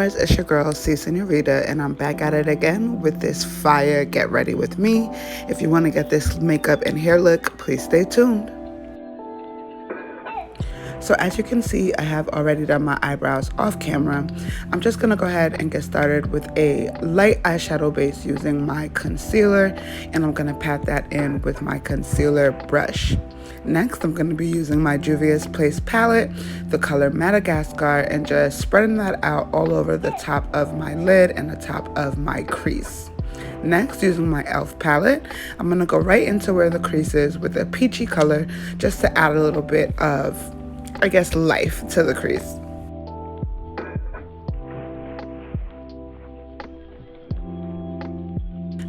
Mars, it's your girl C Senorita, and I'm back at it again with this fire Get Ready With Me. If you want to get this makeup and hair look, please stay tuned. So as you can see, I have already done my eyebrows off camera. I'm just going to go ahead and get started with a light eyeshadow base using my concealer, and I'm going to pat that in with my concealer brush. Next, I'm going to be using my Juvias palette, the color Madagascar, and just spreading that out all over the top of my lid and the top of my crease. Next, using my e.l.f. palette, I'm going to go right into where the crease is with a peachy color just to add a little bit of, I guess, life to the crease.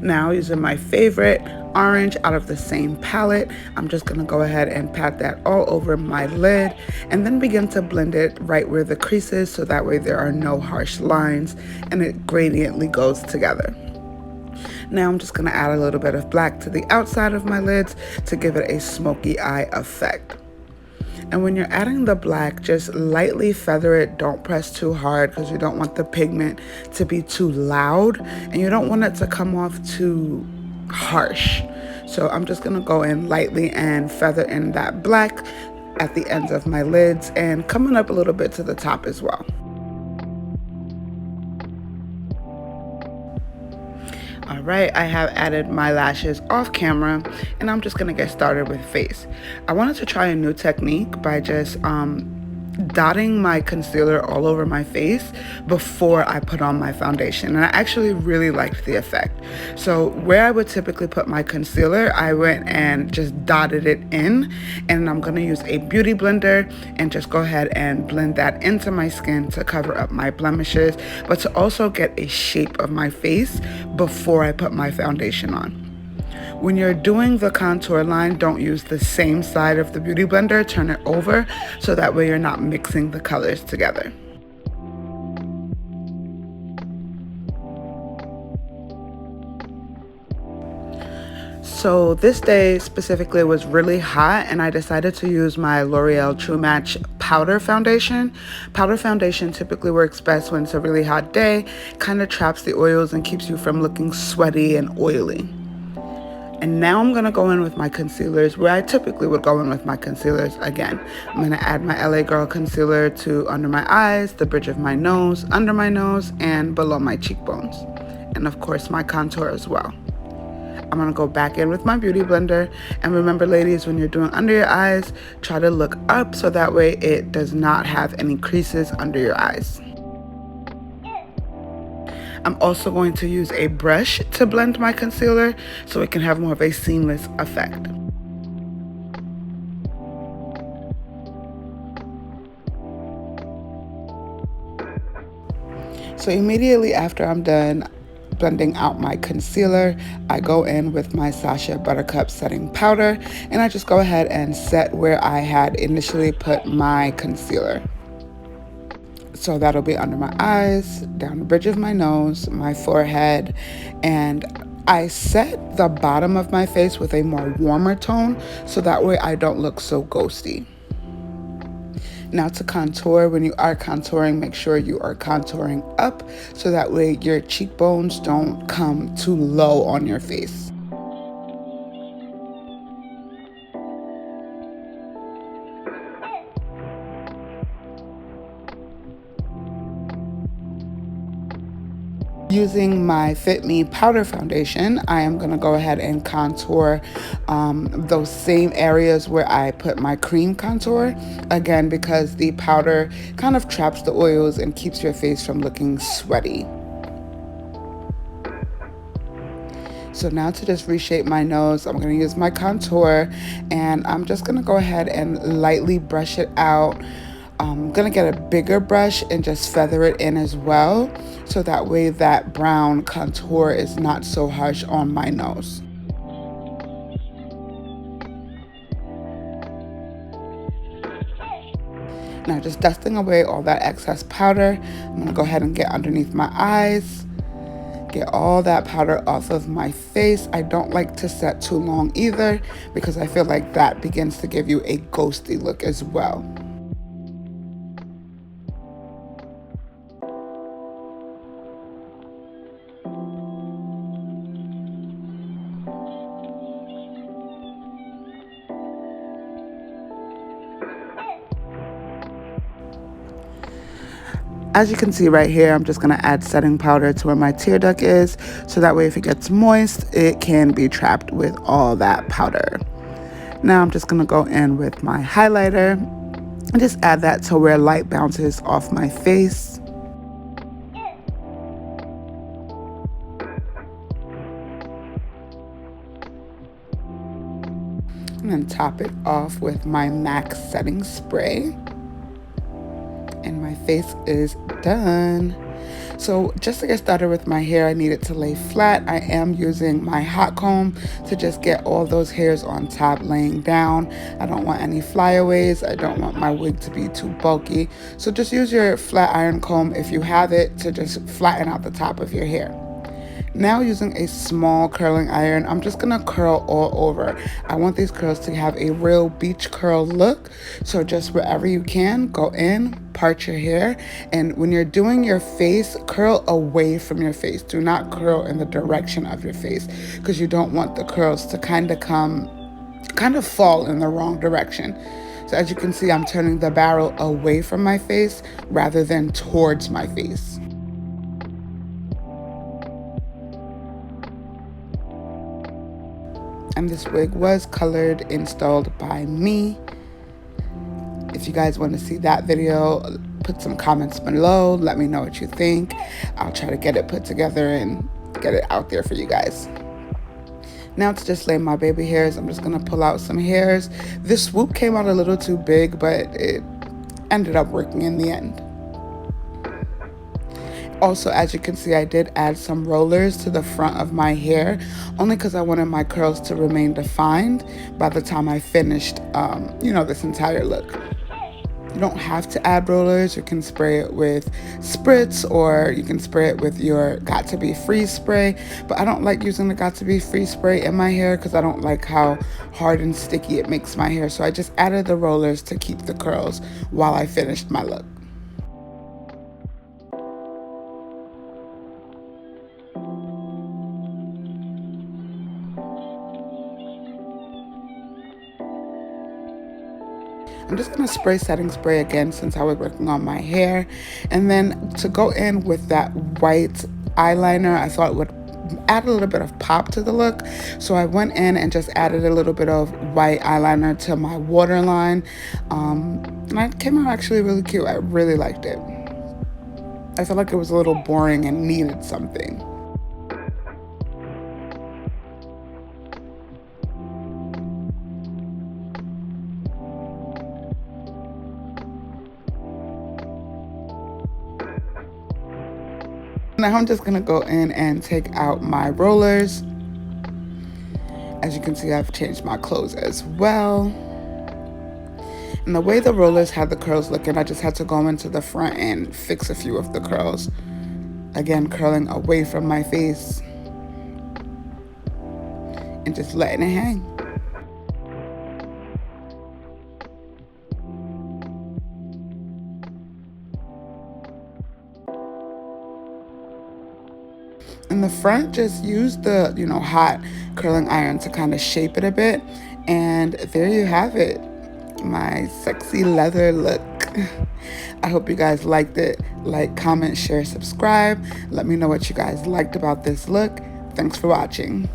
Now, using my favorite orange out of the same palette, I'm just going to go ahead and pat that all over my lid and then begin to blend it right where the crease is, so that way there are no harsh lines and it gradiently goes together. Now I'm just going to add a little bit of black to the outside of my lids to give it a smoky eye effect. And when you're adding the black, just lightly feather it. Don't press too hard because you don't want the pigment to be too loud and you don't want it to come off too harsh. So I'm just going to go in lightly and feather in that black at the ends of my lids and coming up a little bit to the top as well. All right, I have added my lashes off camera and I'm just gonna get started with face. I wanted to try a new technique by just dotting my concealer all over my face before I put on my foundation, and I actually really liked the effect. So where I would typically put my concealer, I went and just dotted it in, and I'm gonna use a beauty blender and just go ahead and blend that into my skin to cover up my blemishes, but to also get a shape of my face before I put my foundation on. When you're doing the contour line, don't use the same side of the beauty blender, turn it over so that way you're not mixing the colors together. So this day specifically was really hot and I decided to use my L'Oreal True Match powder foundation. Powder foundation typically works best when it's a really hot day, kind of traps the oils and keeps you from looking sweaty and oily. And now I'm going to go in with my concealers where I typically would go in with my concealers again. I'm going to add my LA Girl concealer to under my eyes, the bridge of my nose, under my nose, and below my cheekbones. And of course my contour as well. I'm going to go back in with my beauty blender. And remember, ladies, when you're doing under your eyes, try to look up so that way it does not have any creases under your eyes. I'm also going to use a brush to blend my concealer so it can have more of a seamless effect. So immediately after I'm done blending out my concealer, I go in with my Sacha Buttercup setting powder and I just go ahead and set where I had initially put my concealer. So that'll be under my eyes, down the bridge of my nose, my forehead, and I set the bottom of my face with a more warmer tone so that way I don't look so ghosty. Now to contour, when you are contouring, make sure you are contouring up so that way your cheekbones don't come too low on your face. Using my Fit Me powder foundation, I am going to go ahead and contour those same areas where I put my cream contour. Again, because the powder kind of traps the oils and keeps your face from looking sweaty. So now to just reshape my nose, I'm going to use my contour and I'm just going to go ahead and lightly brush it out. I'm gonna get a bigger brush and just feather it in as well, so that way that brown contour is not so harsh on my nose. Now just dusting away all that excess powder, I'm gonna go ahead and get underneath my eyes, get all that powder off of my face. I don't like to set too long either because I feel like that begins to give you a ghosty look as well. As you can see right here, I'm just going to add setting powder to where my tear duct is, so that way if it gets moist, it can be trapped with all that powder. Now I'm just going to go in with my highlighter and just add that to where light bounces off my face. And then top it off with my MAC setting spray. And my face is done. So just to get started with my hair, I need it to lay flat. I am using my hot comb to just get all those hairs on top laying down. I don't want any flyaways. I don't want my wig to be too bulky. So just use your flat iron comb, if you have it, to just flatten out the top of your hair. Now using a small curling iron, I'm just gonna curl all over. I want these curls to have a real beach curl look. So just wherever you can, go in, part your hair. And when you're doing your face, curl away from your face. Do not curl in the direction of your face, because you don't want the curls to kind of fall in the wrong direction. So as you can see, I'm turning the barrel away from my face rather than towards my face. And this wig was colored, installed by me. If you guys want to see that video, put some comments below. Let me know what you think. I'll try to get it put together and get it out there for you guys. Now to just lay my baby hairs, I'm just going to pull out some hairs. This swoop came out a little too big, but it ended up working in the end. Also, as you can see, I did add some rollers to the front of my hair, only because I wanted my curls to remain defined by the time I finished, this entire look. You don't have to add rollers. You can spray it with spritz, or you can spray it with your Got To Be Free spray. But I don't like using the Got To Be Free spray in my hair because I don't like how hard and sticky it makes my hair. So I just added the rollers to keep the curls while I finished my look. I'm just going to spray setting spray again since I was working on my hair. And then to go in with that white eyeliner, I thought it would add a little bit of pop to the look. So I went in and just added a little bit of white eyeliner to my waterline. And it came out actually really cute. I really liked it. I felt like it was a little boring and needed something. Now I'm just gonna go in and take out my rollers. As you can see, I've changed my clothes as well. And the way the rollers had the curls looking, I just had to go into the front and fix a few of the curls. Again, curling away from my face and just letting it hang. In the front, just use the, hot curling iron to kind of shape it a bit. And there you have it, my sexy leather look. I hope you guys liked it. Like, comment, share, subscribe. Let me know what you guys liked about this look. Thanks for watching.